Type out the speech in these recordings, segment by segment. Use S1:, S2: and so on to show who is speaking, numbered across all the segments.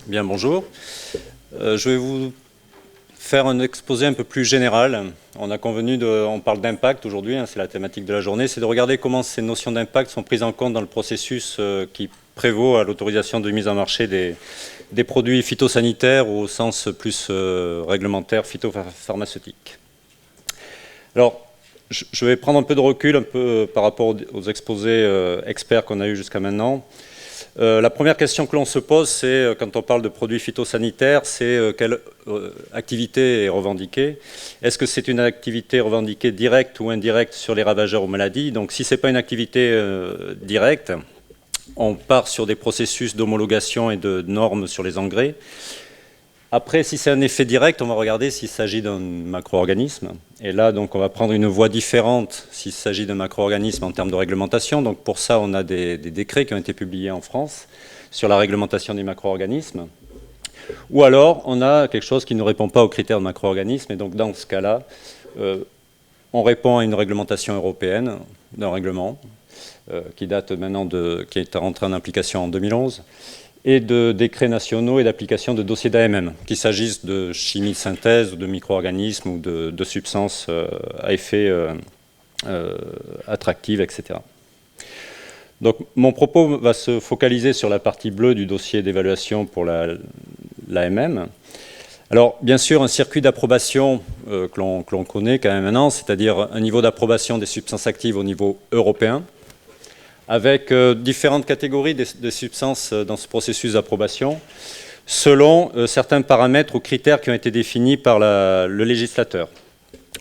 S1: Bien, bonjour. Je vais vous faire un exposé un peu plus général. On a convenu, on parle d'impact aujourd'hui, c'est la thématique de la journée, c'est de regarder comment ces notions d'impact sont prises en compte dans le processus qui prévaut à l'autorisation de mise en marché des produits phytosanitaires au sens plus réglementaire phytopharmaceutique. Alors, je vais prendre un peu de recul par rapport aux exposés experts qu'on a eus jusqu'à maintenant. La première question que l'on se pose, c'est, quand on parle de produits phytosanitaires, c'est quelle activité est revendiquée. Est-ce que c'est une activité revendiquée directe ou indirecte sur les ravageurs aux maladies? Donc si ce n'est pas une activité directe, on part sur des processus d'homologation et de normes sur les engrais. Après, si c'est un effet direct, on va regarder s'il s'agit d'un macro-organisme. Et là, donc, on va prendre une voie différente s'il s'agit d'un macro-organisme en termes de réglementation. Donc, pour ça, on a des décrets qui ont été publiés en France sur la réglementation des macro-organismes. Ou alors, on a quelque chose qui ne répond pas aux critères de macro-organisme. Et donc, dans ce cas-là, on répond à une réglementation européenne, d'un règlement qui date maintenant qui est rentré en application en 2011. Et de décrets nationaux et d'application de dossiers d'AMM, qu'il s'agisse de chimie de synthèse ou de micro-organismes ou de substances à effet attractives, etc. Donc mon propos va se focaliser sur la partie bleue du dossier d'évaluation pour l'AMM. Alors bien sûr, un circuit d'approbation que l'on connaît quand même maintenant, c'est-à-dire un niveau d'approbation des substances actives au niveau européen, avec différentes catégories de substances dans ce processus d'approbation, selon certains paramètres ou critères qui ont été définis par le législateur.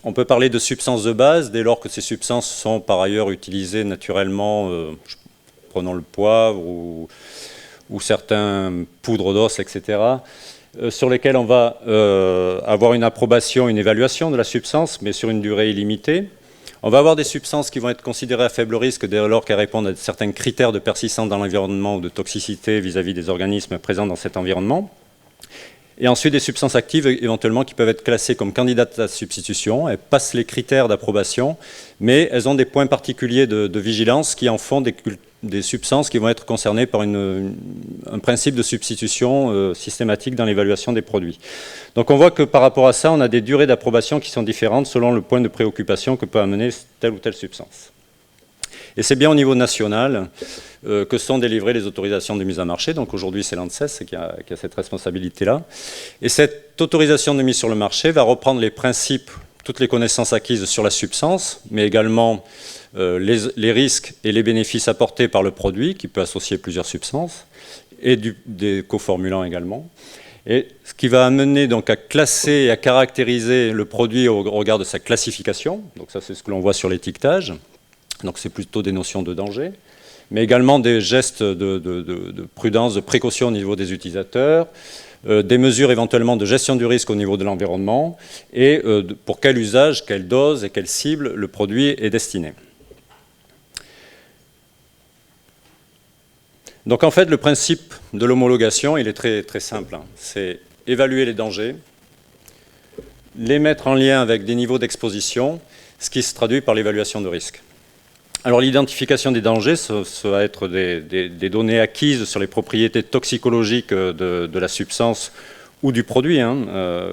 S1: On peut parler de substances de base, dès lors que ces substances sont par ailleurs utilisées naturellement, prenons le poivre ou certains poudres d'os, etc., sur lesquels on va avoir une approbation, une évaluation de la substance, mais sur une durée illimitée. On va avoir des substances qui vont être considérées à faible risque dès lors qu'elles répondent à certains critères de persistance dans l'environnement ou de toxicité vis-à-vis des organismes présents dans cet environnement. Et ensuite, des substances actives éventuellement qui peuvent être classées comme candidates à substitution. Elles passent les critères d'approbation, mais elles ont des points particuliers de vigilance qui en font des substances qui vont être concernées par un principe de substitution systématique dans l'évaluation des produits. Donc on voit que par rapport à ça, on a des durées d'approbation qui sont différentes selon le point de préoccupation que peut amener telle ou telle substance. Et c'est bien au niveau national que sont délivrées les autorisations de mise en marché. Donc aujourd'hui, c'est l'ANSES qui a cette responsabilité-là. Et cette autorisation de mise sur le marché va reprendre les principes, toutes les connaissances acquises sur la substance, mais également les risques et les bénéfices apportés par le produit, qui peut associer plusieurs substances, et des coformulants également. Et ce qui va amener donc à classer et à caractériser le produit au regard de sa classification. Donc ça, c'est ce que l'on voit sur l'étiquetage. Donc c'est plutôt des notions de danger, mais également des gestes de prudence, de précaution au niveau des utilisateurs, des mesures éventuellement de gestion du risque au niveau de l'environnement, et pour quel usage, quelle dose et quelle cible le produit est destiné. Donc en fait, le principe de l'homologation, il est très, très simple. C'est évaluer les dangers, les mettre en lien avec des niveaux d'exposition, ce qui se traduit par l'évaluation de risque. Alors l'identification des dangers, ça va être des données acquises sur les propriétés toxicologiques de la substance ou du produit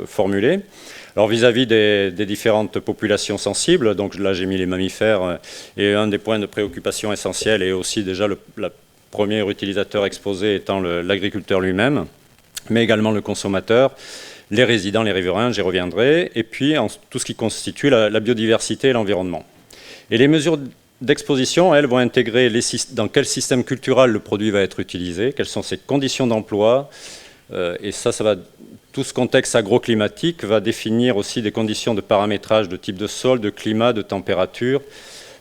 S1: formulé. Alors vis-à-vis des différentes populations sensibles, donc là j'ai mis les mammifères, et un des points de préoccupation essentiels est aussi déjà le premier utilisateur exposé étant l'agriculteur lui-même, mais également le consommateur, les résidents, les riverains, j'y reviendrai, et puis tout ce qui constitue la biodiversité et l'environnement. Et les mesures d'exposition, elles, vont intégrer dans quel système culturel le produit va être utilisé, quelles sont ses conditions d'emploi, et ça va, tout ce contexte agroclimatique va définir aussi des conditions de paramétrage de type de sol, de climat, de température,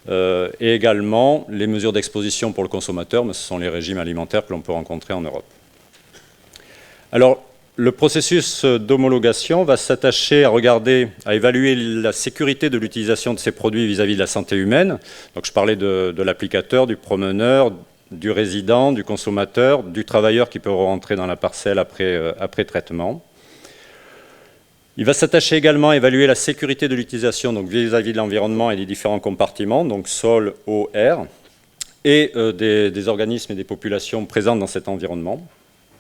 S1: et également les mesures d'exposition pour le consommateur, mais ce sont les régimes alimentaires que l'on peut rencontrer en Europe. Alors, le processus d'homologation va s'attacher à évaluer la sécurité de l'utilisation de ces produits vis-à-vis de la santé humaine. Donc je parlais de l'applicateur, du promeneur, du résident, du consommateur, du travailleur qui peut rentrer dans la parcelle après traitement. Il va s'attacher également à évaluer la sécurité de l'utilisation vis-à-vis de l'environnement et des différents compartiments, donc sol, eau, air, et des organismes et des populations présentes dans cet environnement.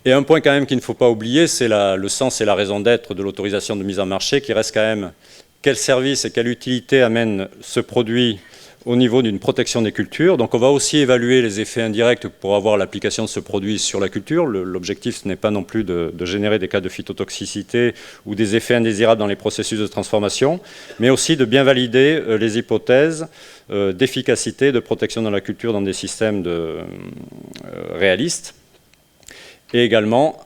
S1: Et un point quand même qu'il ne faut pas oublier, c'est le sens et la raison d'être de l'autorisation de mise en marché, qui reste quand même quel service et quelle utilité amène ce produit au niveau d'une protection des cultures. Donc on va aussi évaluer les effets indirects pour avoir l'application de ce produit sur la culture. L'objectif, ce n'est pas non plus de générer des cas de phytotoxicité ou des effets indésirables dans les processus de transformation, mais aussi de bien valider les hypothèses d'efficacité, de protection dans la culture dans des systèmes réalistes, et également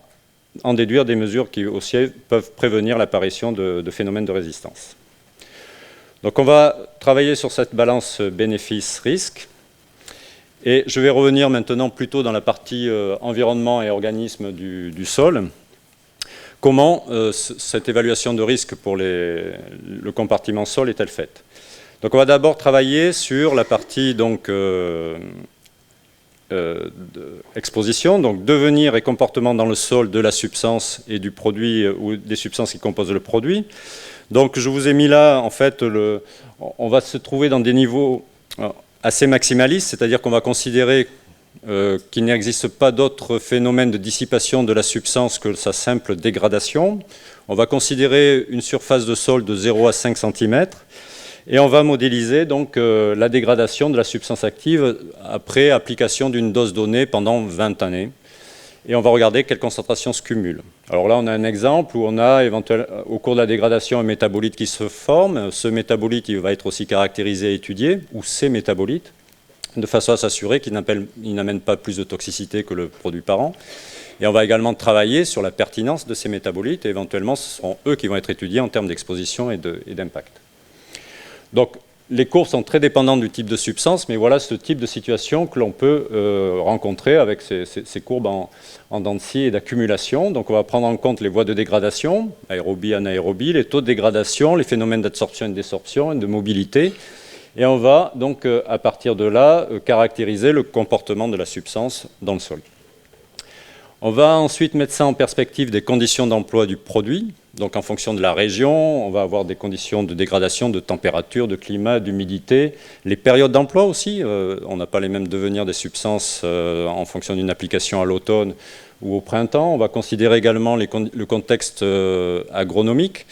S1: en déduire des mesures qui aussi peuvent prévenir l'apparition de phénomènes de résistance. Donc on va travailler sur cette balance bénéfice-risque, et je vais revenir maintenant plutôt dans la partie environnement et organisme du sol. Comment cette évaluation de risque pour le compartiment sol est-elle faite? Donc on va d'abord travailler sur la partie donc, exposition, donc devenir et comportement dans le sol de la substance et du produit ou des substances qui composent le produit. Donc je vous ai mis là, en fait, on va se trouver dans des niveaux assez maximalistes, c'est-à-dire qu'on va considérer qu'il n'existe pas d'autres phénomènes de dissipation de la substance que sa simple dégradation. On va considérer une surface de sol de 0 à 5 cm, et on va modéliser donc la dégradation de la substance active après application d'une dose donnée pendant 20 années. Et on va regarder quelles concentrations se cumulent. Alors là, on a un exemple où on a au cours de la dégradation un métabolite qui se forme. Ce métabolite, il va être aussi caractérisé et étudié, ou ces métabolites, de façon à s'assurer qu'il n'amène pas plus de toxicité que le produit parent. Et on va également travailler sur la pertinence de ces métabolites, et éventuellement, ce seront eux qui vont être étudiés en termes d'exposition et d'impact. Donc, les courbes sont très dépendantes du type de substance, mais voilà ce type de situation que l'on peut rencontrer avec ces courbes en dents de scie et d'accumulation. Donc on va prendre en compte les voies de dégradation, aérobie, anaérobie, les taux de dégradation, les phénomènes d'absorption et de désorption et de mobilité. Et on va donc, à partir de là, caractériser le comportement de la substance dans le sol. On va ensuite mettre ça en perspective des conditions d'emploi du produit. Donc en fonction de la région, on va avoir des conditions de dégradation, de température, de climat, d'humidité. Les périodes d'emploi aussi, on n'a pas les mêmes devenirs des substances en fonction d'une application à l'automne ou au printemps. On va considérer également le contexte agronomique.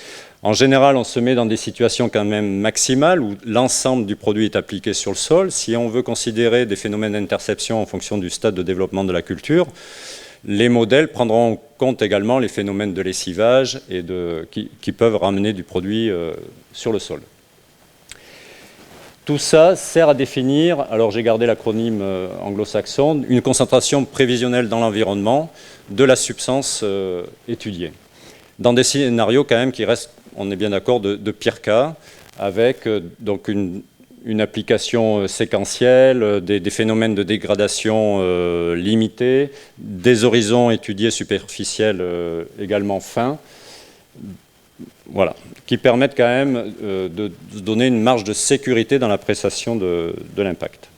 S1: En général, on se met dans des situations quand même maximales où l'ensemble du produit est appliqué sur le sol. Si on veut considérer des phénomènes d'interception en fonction du stade de développement de la culture, les modèles prendront en compte également les phénomènes de lessivage et qui peuvent ramener du produit sur le sol. Tout ça sert à définir, alors j'ai gardé l'acronyme anglo-saxon, une concentration prévisionnelle dans l'environnement de la substance étudiée. Dans des scénarios quand même qui restent, on est bien d'accord, de pire cas, avec donc une application séquentielle, des phénomènes de dégradation limités, des horizons étudiés superficiels également fins, voilà, qui permettent quand même de donner une marge de sécurité dans l'appréciation de l'impact.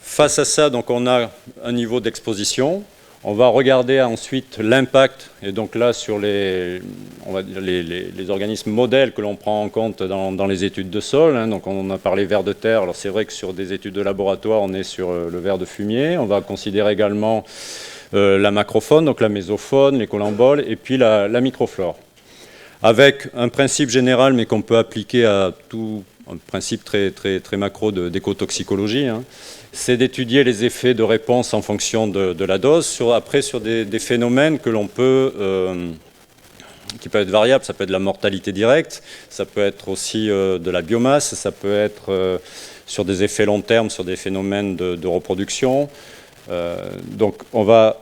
S1: Face à ça, donc, on a un niveau d'exposition. On va regarder ensuite l'impact, et donc là sur les organismes modèles que l'on prend en compte dans les études de sol. Hein, donc on a parlé vers de terre, alors c'est vrai que sur des études de laboratoire, on est sur le ver de fumier. On va considérer également la macrofaune, donc la mésofaune, les colamboles, et puis la microflore. Avec un principe général, mais qu'on peut appliquer à tout, un principe très macro d'écotoxicologie, hein, c'est d'étudier les effets de réponse en fonction de la dose, après sur des phénomènes que l'on peut, qui peuvent être variables. Ça peut être de la mortalité directe, ça peut être aussi de la biomasse, ça peut être sur des effets long terme, sur des phénomènes de reproduction. Donc on a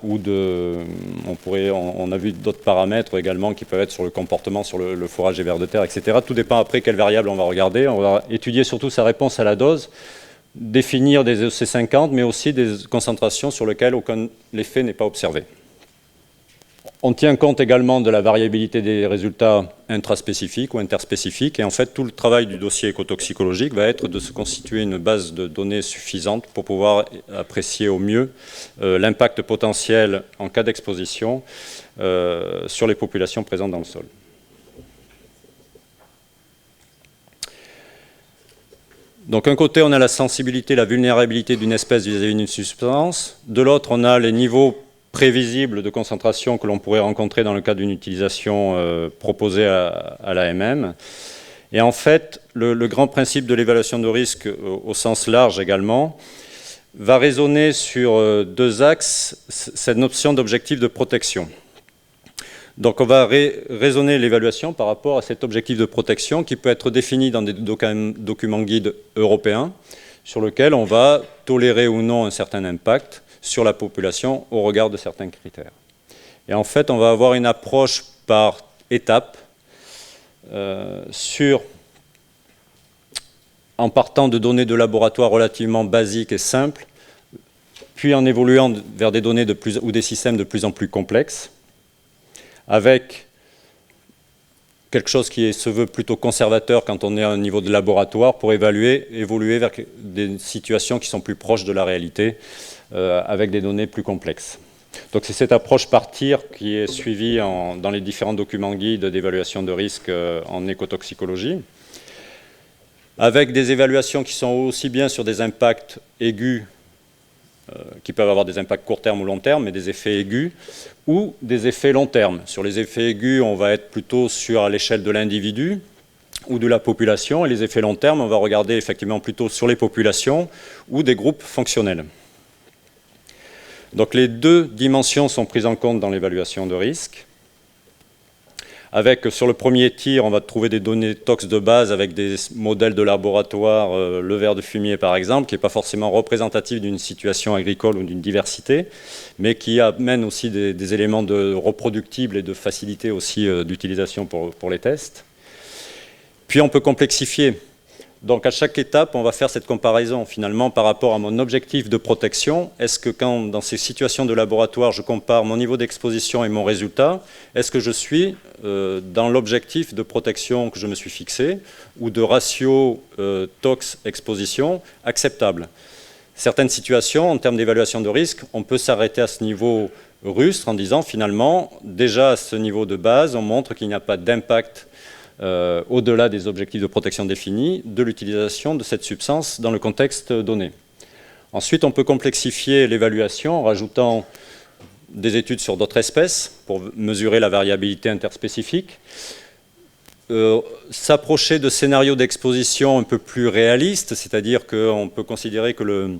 S1: vu d'autres paramètres également qui peuvent être sur le comportement, sur le fourrage des vers de terre, etc. Tout dépend après quelles variables on va regarder. On va étudier surtout sa réponse à la dose, définir des EC50, mais aussi des concentrations sur lesquelles aucun effet n'est pas observé. On tient compte également de la variabilité des résultats intraspécifiques ou interspécifiques, et en fait tout le travail du dossier écotoxicologique va être de se constituer une base de données suffisante pour pouvoir apprécier au mieux l'impact potentiel en cas d'exposition sur les populations présentes dans le sol. Donc, d'un côté, on a la sensibilité, la vulnérabilité d'une espèce vis-à-vis d'une substance. De l'autre, on a les niveaux prévisibles de concentration que l'on pourrait rencontrer dans le cas d'une utilisation proposée à l'AMM. Et en fait, le grand principe de l'évaluation de risque, au sens large également, va raisonner sur deux axes, cette notion d'objectif de protection. Donc on va raisonner l'évaluation par rapport à cet objectif de protection qui peut être défini dans des documents guides européens sur lesquels on va tolérer ou non un certain impact sur la population au regard de certains critères. Et en fait, on va avoir une approche par étapes en partant de données de laboratoire relativement basiques et simples, puis en évoluant vers des données ou des systèmes de plus en plus complexes, avec quelque chose qui se veut plutôt conservateur quand on est à un niveau de laboratoire pour évoluer vers des situations qui sont plus proches de la réalité, avec des données plus complexes. Donc c'est cette approche par tir qui est suivie dans les différents documents guides d'évaluation de risque en écotoxicologie, avec des évaluations qui sont aussi bien sur des impacts aigus, qui peuvent avoir des impacts court terme ou long terme, mais des effets aigus, ou des effets long terme. Sur les effets aigus, on va être plutôt sur l'échelle de l'individu ou de la population, et les effets long terme, on va regarder effectivement plutôt sur les populations ou des groupes fonctionnels. Donc les deux dimensions sont prises en compte dans l'évaluation de risque. Avec, sur le premier tir, on va trouver des données tox de base avec des modèles de laboratoire, le ver de fumier par exemple, qui n'est pas forcément représentatif d'une situation agricole ou d'une diversité, mais qui amène aussi des éléments de reproductibles et de facilité aussi d'utilisation pour les tests. Puis on peut complexifier. Donc à chaque étape, on va faire cette comparaison finalement par rapport à mon objectif de protection. Est-ce que quand, dans ces situations de laboratoire, je compare mon niveau d'exposition et mon résultat, est-ce que je suis dans l'objectif de protection que je me suis fixé ou de ratio tox-exposition acceptable? Certaines situations, en termes d'évaluation de risque, on peut s'arrêter à ce niveau rustre en disant finalement, déjà à ce niveau de base, on montre qu'il n'y a pas d'impact au-delà des objectifs de protection définis, de l'utilisation de cette substance dans le contexte donné. Ensuite, on peut complexifier l'évaluation en rajoutant des études sur d'autres espèces pour mesurer la variabilité interspécifique, s'approcher de scénarios d'exposition un peu plus réalistes, c'est-à-dire qu'on peut considérer que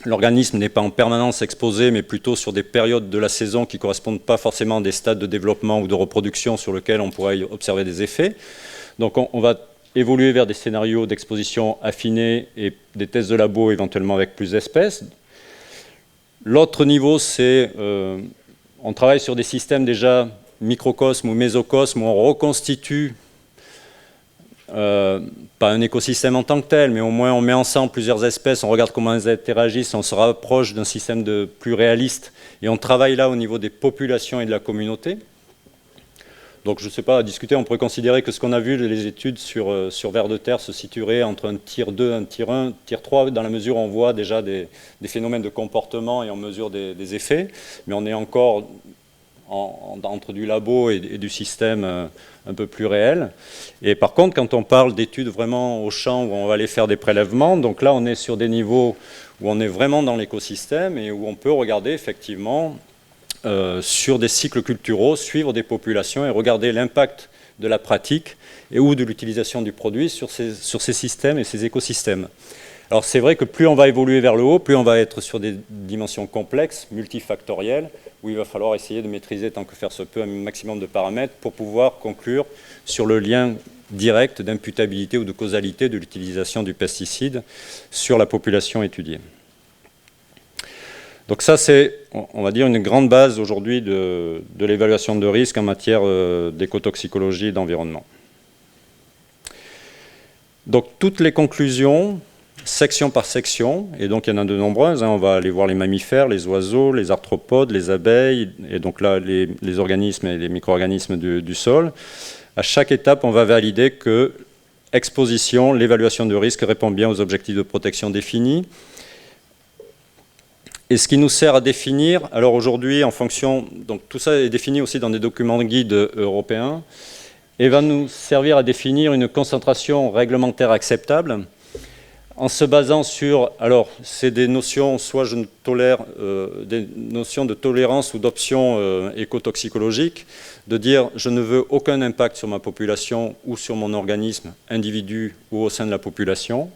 S1: l'organisme n'est pas en permanence exposé, mais plutôt sur des périodes de la saison qui ne correspondent pas forcément à des stades de développement ou de reproduction sur lesquels on pourrait observer des effets. Donc on va évoluer vers des scénarios d'exposition affinés et des tests de labo éventuellement avec plus d'espèces. L'autre niveau, c'est on travaille sur des systèmes déjà microcosmes ou mésocosmes où on reconstitue pas un écosystème en tant que tel, mais au moins on met ensemble plusieurs espèces, on regarde comment elles interagissent, on se rapproche d'un système plus réaliste et on travaille là au niveau des populations et de la communauté. Donc je ne sais pas, à discuter, on pourrait considérer que ce qu'on a vu, les études sur vers de terre se situeraient entre un tier 2, un tier 1, tier 3, dans la mesure où on voit déjà des phénomènes de comportement et on mesure des effets, mais on est encore entre du labo et du système un peu plus réel. Et par contre, quand on parle d'études vraiment au champ où on va aller faire des prélèvements, donc là on est sur des niveaux où on est vraiment dans l'écosystème et où on peut regarder effectivement sur des cycles culturaux, suivre des populations et regarder l'impact de la pratique et ou de l'utilisation du produit sur ces systèmes et ces écosystèmes. Alors c'est vrai que plus on va évoluer vers le haut, plus on va être sur des dimensions complexes, multifactorielles, où il va falloir essayer de maîtriser tant que faire se peut un maximum de paramètres pour pouvoir conclure sur le lien direct d'imputabilité ou de causalité de l'utilisation du pesticide sur la population étudiée. Donc ça, c'est, on va dire, une grande base aujourd'hui de l'évaluation de risque en matière d'écotoxicologie et d'environnement. Donc toutes les conclusions, section par section, et donc il y en a de nombreuses, on va aller voir les mammifères, les oiseaux, les arthropodes, les abeilles, et donc là les organismes et les micro-organismes du sol. À chaque étape, on va valider que exposition, l'évaluation de risque répond bien aux objectifs de protection définis. Et ce qui nous sert à définir, alors aujourd'hui en fonction, donc tout ça est défini aussi dans des documents de guide européens, et va nous servir à définir une concentration réglementaire acceptable en se basant sur, alors c'est des notions, soit je ne tolère, des notions de tolérance ou d'options écotoxicologiques, de dire je ne veux aucun impact sur ma population ou sur mon organisme, individu ou au sein de la population,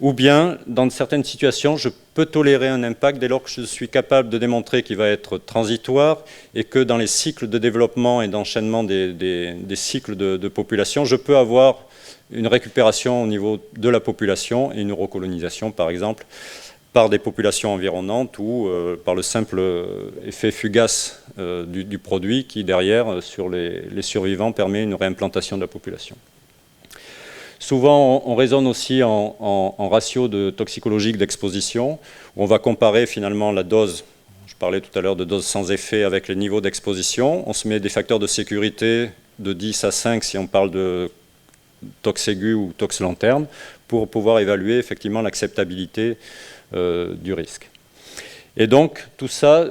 S1: ou bien dans certaines situations je peux tolérer un impact dès lors que je suis capable de démontrer qu'il va être transitoire et que dans les cycles de développement et d'enchaînement des cycles de population, je peux avoir une récupération au niveau de la population et une recolonisation, par exemple, par des populations environnantes ou par le simple effet fugace du produit qui, derrière, sur les survivants, permet une réimplantation de la population. Souvent, on raisonne aussi en ratio toxicologique d'exposition, où on va comparer finalement la dose, je parlais tout à l'heure de dose sans effet, avec les niveaux d'exposition. On se met des facteurs de sécurité de 10 à 5 si on parle de tox aigu ou tox long terme, pour pouvoir évaluer effectivement l'acceptabilité du risque. Et donc, tout ça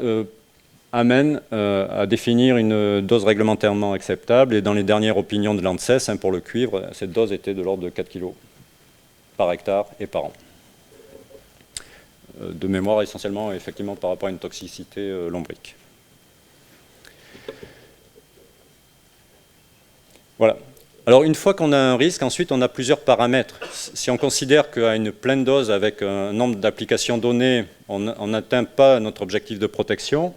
S1: amène à définir une dose réglementairement acceptable, et dans les dernières opinions de l'ANSES, pour le cuivre, cette dose était de l'ordre de 4 kg par hectare et par an. De mémoire, essentiellement, effectivement, par rapport à une toxicité lombrique. Voilà. Alors, une fois qu'on a un risque, ensuite, on a plusieurs paramètres. Si on considère qu'à une pleine dose, avec un nombre d'applications données, on n'atteint pas notre objectif de protection,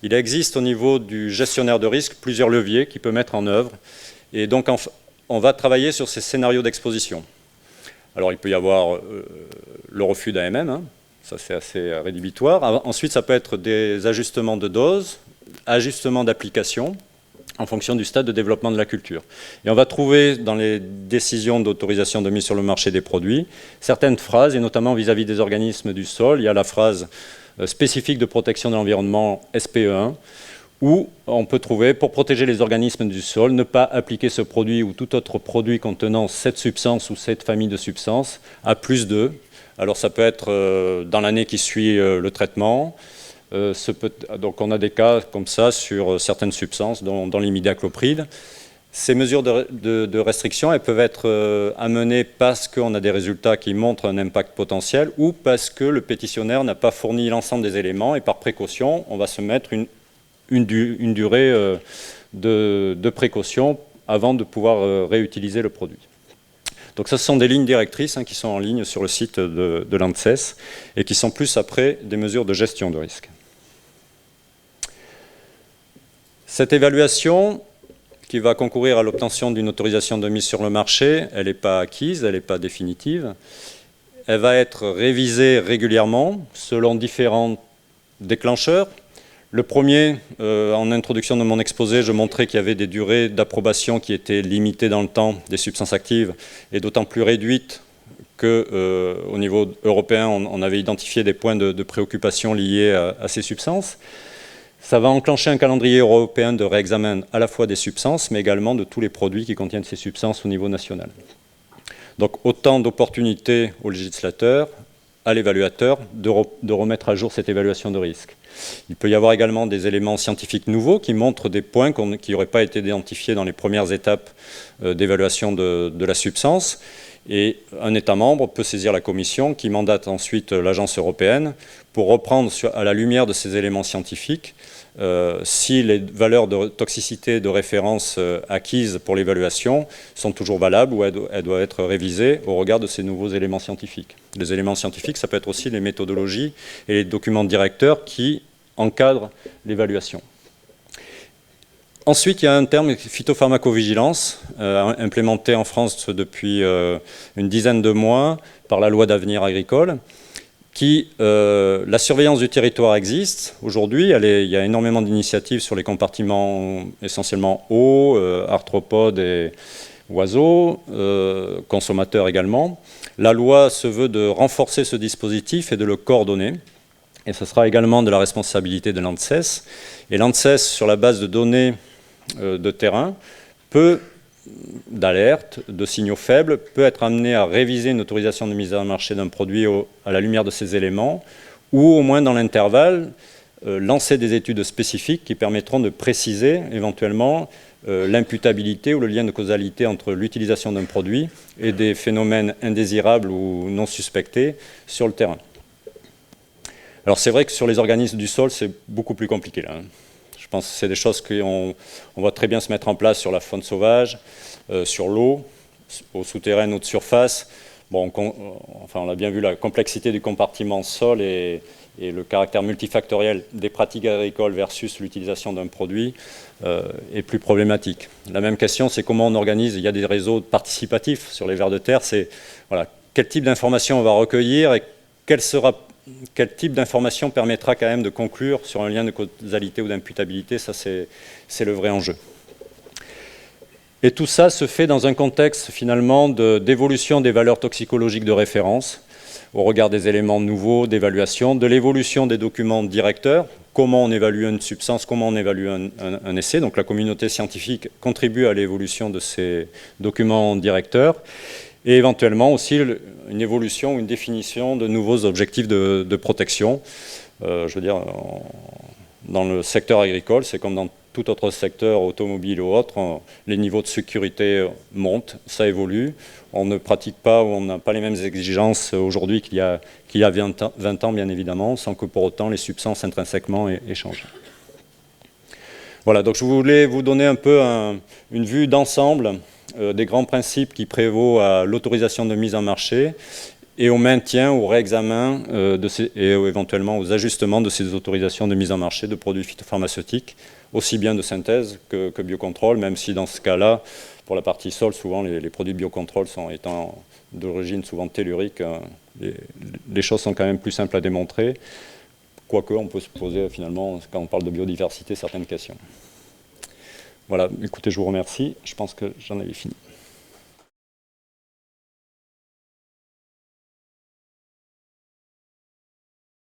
S1: il existe au niveau du gestionnaire de risque plusieurs leviers qu'il peut mettre en œuvre. Et donc, on va travailler sur ces scénarios d'exposition. Alors, il peut y avoir le refus d'AMM, ça c'est assez rédhibitoire. Ensuite, ça peut être des ajustements de dose, ajustements d'application, en fonction du stade de développement de la culture. Et on va trouver dans les décisions d'autorisation de mise sur le marché des produits certaines phrases, et notamment vis-à-vis des organismes du sol. Il y a la phrase spécifique de protection de l'environnement SPE1, où on peut trouver, pour protéger les organismes du sol, ne pas appliquer ce produit ou tout autre produit contenant cette substance ou cette famille de substances à plus de. Alors ça peut être dans l'année qui suit le traitement. Donc on a des cas comme ça sur certaines substances, dont l'imidaclopride. Ces mesures de restriction, elles peuvent être amenées parce qu'on a des résultats qui montrent un impact potentiel ou parce que le pétitionnaire n'a pas fourni l'ensemble des éléments et par précaution, on va se mettre une durée de précaution avant de pouvoir réutiliser le produit. Donc ça, ce sont des lignes directrices qui sont en ligne sur le site de l'ANSES et qui sont plus après des mesures de gestion de risque. Cette évaluation qui va concourir à l'obtention d'une autorisation de mise sur le marché, elle n'est pas acquise, elle n'est pas définitive. Elle va être révisée régulièrement selon différents déclencheurs. Le premier, en introduction de mon exposé, je montrais qu'il y avait des durées d'approbation qui étaient limitées dans le temps des substances actives et d'autant plus réduites qu'au niveau européen, on avait identifié des points de préoccupation liés à ces substances. Ça va enclencher un calendrier européen de réexamen à la fois des substances, mais également de tous les produits qui contiennent ces substances au niveau national. Donc autant d'opportunités aux législateurs, à l'évaluateur, de remettre à jour cette évaluation de risque. Il peut y avoir également des éléments scientifiques nouveaux qui montrent des points qui n'auraient pas été identifiés dans les premières étapes d'évaluation de la substance. Et un État membre peut saisir la Commission qui mandate ensuite l'Agence européenne pour reprendre à la lumière de ces éléments scientifiques si les valeurs de toxicité de référence acquises pour l'évaluation sont toujours valables ou elles doivent être révisées au regard de ces nouveaux éléments scientifiques. Les éléments scientifiques, ça peut être aussi les méthodologies et les documents directeurs qui encadrent l'évaluation. Ensuite, il y a un terme phytopharmacovigilance, implémenté en France depuis une dizaine de mois par la loi d'avenir agricole, la surveillance du territoire existe aujourd'hui. Il y a énormément d'initiatives sur les compartiments essentiellement eau, arthropodes et oiseaux, consommateurs également. La loi se veut de renforcer ce dispositif et de le coordonner. Et ce sera également de la responsabilité de l'ANSES. Et l'ANSES, sur la base de données de terrain, d'alerte, de signaux faibles, peut être amené à réviser une autorisation de mise en marché d'un produit à la lumière de ces éléments, ou au moins dans l'intervalle, lancer des études spécifiques qui permettront de préciser éventuellement l'imputabilité ou le lien de causalité entre l'utilisation d'un produit et des phénomènes indésirables ou non suspectés sur le terrain. Alors c'est vrai que sur les organismes du sol, c'est beaucoup plus compliqué là, hein. Je pense que c'est des choses qu'on voit très bien se mettre en place sur la faune sauvage, sur l'eau, au souterrain ou de surface. Bon, enfin, on a bien vu la complexité du compartiment sol et le caractère multifactoriel des pratiques agricoles versus l'utilisation d'un produit est plus problématique. La même question, c'est comment on organise. Il y a des réseaux participatifs sur les vers de terre. C'est voilà, quel type d'information on va recueillir et quel type d'information permettra quand même de conclure sur un lien de causalité ou d'imputabilité. Ça, c'est le vrai enjeu. Et tout ça se fait dans un contexte finalement d'évolution des valeurs toxicologiques de référence au regard des éléments nouveaux d'évaluation, de l'évolution des documents directeurs, comment on évalue une substance, comment on évalue un essai. Donc la communauté scientifique contribue à l'évolution de ces documents directeurs et éventuellement aussi une évolution, une définition de nouveaux objectifs de protection. Je veux dire, dans le secteur agricole, c'est comme dans tout autre secteur, automobile ou autre, les niveaux de sécurité montent, ça évolue. On ne pratique pas ou on n'a pas les mêmes exigences aujourd'hui qu'il y a 20 ans, bien évidemment, sans que pour autant les substances intrinsèquement aient changé. Voilà, donc je voulais vous donner un peu une vue d'ensemble des grands principes qui prévaut à l'autorisation de mise en marché et au maintien, au réexamen et éventuellement aux ajustements de ces autorisations de mise en marché de produits phytopharmaceutiques, aussi bien de synthèse que biocontrôle, même si dans ce cas-là, pour la partie sol, souvent les produits biocontrôle étant d'origine souvent tellurique, les choses sont quand même plus simples à démontrer, quoique on peut se poser finalement, quand on parle de biodiversité, certaines questions. Voilà, écoutez, je vous remercie, je pense que j'en avais fini.